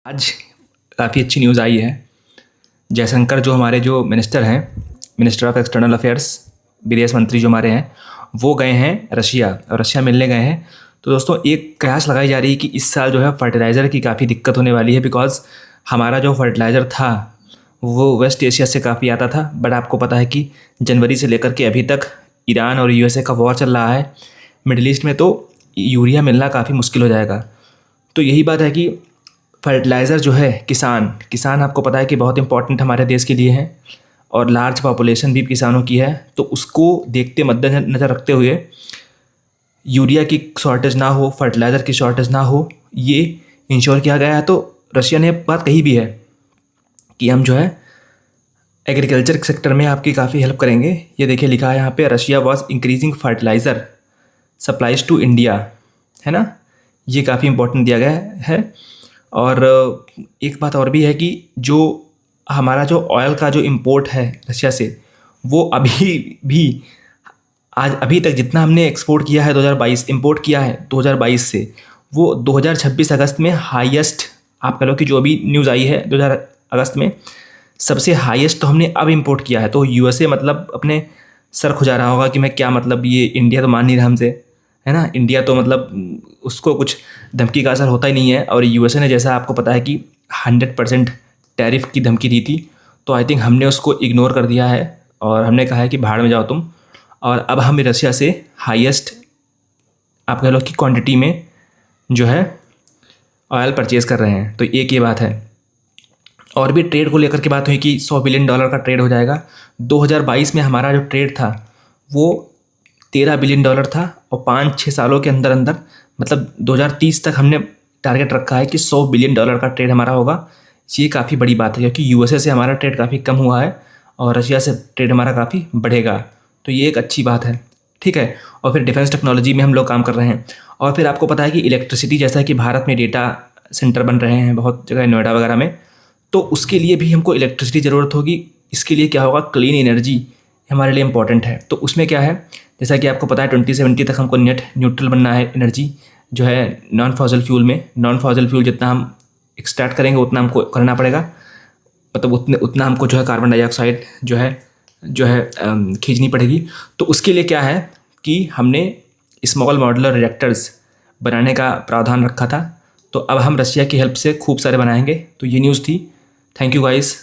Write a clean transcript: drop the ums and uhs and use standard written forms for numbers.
आज काफ़ी अच्छी न्यूज़ आई है। जयशंकर जो हमारे जो मिनिस्टर हैं, मिनिस्टर ऑफ एक्सटर्नल अफेयर्स, विदेश मंत्री जो हमारे हैं, वो गए हैं रशिया और रशिया मिलने गए हैं। तो दोस्तों एक कयास लगाई जा रही है कि इस साल जो है फर्टिलाइज़र की काफ़ी दिक्कत होने वाली है, बिकॉज़ हमारा जो फर्टिलाइज़र था वो वेस्ट एशिया से काफ़ी आता था। बट आपको पता है कि जनवरी से लेकर के अभी तक ईरान और यूएसए का वॉर चल रहा है मिडिल ईस्ट में, तो यूरिया मिलना काफ़ी मुश्किल हो जाएगा। तो यही बात है कि फर्टिलाइज़र जो है किसान आपको पता है कि बहुत इंपॉर्टेंट हमारे देश के लिए है और लार्ज पॉपुलेशन भी किसानों की है। तो उसको देखते मद्देनज़र रखते हुए यूरिया की शॉर्टेज ना हो, फर्टिलाइज़र की शॉर्टेज ना हो, ये इंश्योर किया गया है। तो रशिया ने बात कही भी है कि हम जो है एग्रीकल्चर सेक्टर में आपकी काफ़ी हेल्प करेंगे। ये देखिए लिखा है यहाँ पे, Russia was increasing fertiliser supplies to India, है ना। ये काफ़ी इंपॉर्टेंट दिया गया है। और एक बात और भी है कि जो हमारा जो ऑयल का जो इंपोर्ट है रशिया से, वो अभी तक जितना हमने एक्सपोर्ट किया है 2022 इंपोर्ट किया है 2022 से, वो 2026 अगस्त में हाईएस्ट, आप कह लो कि जो अभी न्यूज़ आई है 2000 अगस्त में सबसे हाईएस्ट तो हमने अब इंपोर्ट किया है। तो यूएसए मतलब अपने सर खुजा रहा होगा कि मैं क्या, मतलब ये इंडिया तो मान नहीं रहा हमसे, है ना। इंडिया तो मतलब उसको कुछ धमकी का असर होता ही नहीं है। और यूएसए ने, जैसा आपको पता है कि 100% टैरिफ की धमकी दी थी, तो आई थिंक हमने उसको इग्नोर कर दिया है और हमने कहा है कि भाड़ में जाओ तुम। और अब हम रशिया से हाईएस्ट, आप कह लो कि क्वांटिटी में जो है ऑयल परचेज़ कर रहे हैं। तो एक ये बात है। और भी ट्रेड को लेकर के बात हुई कि $100 बिलियन का ट्रेड हो जाएगा। 2022 में हमारा जो ट्रेड था वो $13 बिलियन था और 5-6 सालों के अंदर अंदर, मतलब 2030 तक हमने टारगेट रखा है कि $100 बिलियन का ट्रेड हमारा होगा। ये काफ़ी बड़ी बात है क्योंकि यूएसए से हमारा ट्रेड काफ़ी कम हुआ है और रशिया से ट्रेड हमारा काफ़ी बढ़ेगा। तो ये एक अच्छी बात है, ठीक है। और फिर डिफेंस टेक्नोलॉजी में हम लोग काम कर रहे हैं। और फिर आपको पता है कि इलेक्ट्रिसिटी, जैसा कि भारत में डेटा सेंटर बन रहे हैं बहुत जगह, नोएडा वगैरह में, तो उसके लिए भी हमको इलेक्ट्रिसिटी ज़रूरत होगी। इसके लिए क्या होगा, क्लीन एनर्जी हमारे लिए इंपॉर्टेंट है। तो उसमें क्या है, जैसा कि आपको पता है 2070 तक हमको नेट न्यूट्रल बनना है एनर्जी जो है नॉन फॉसिल फ्यूल में। नॉन फॉसिल फ्यूल जितना हम एक्सट्रैक्ट करेंगे उतना हमको करना पड़ेगा, मतलब उतना हमको जो है कार्बन डाइऑक्साइड जो है खींचनी पड़ेगी। तो उसके लिए क्या है कि हमने स्मॉल मॉड्यूलर रिएक्टर्स बनाने का प्रावधान रखा था। तो अब हम रशिया की हेल्प से खूब सारे बनाएंगे। तो ये न्यूज़ थी। Thank you guys.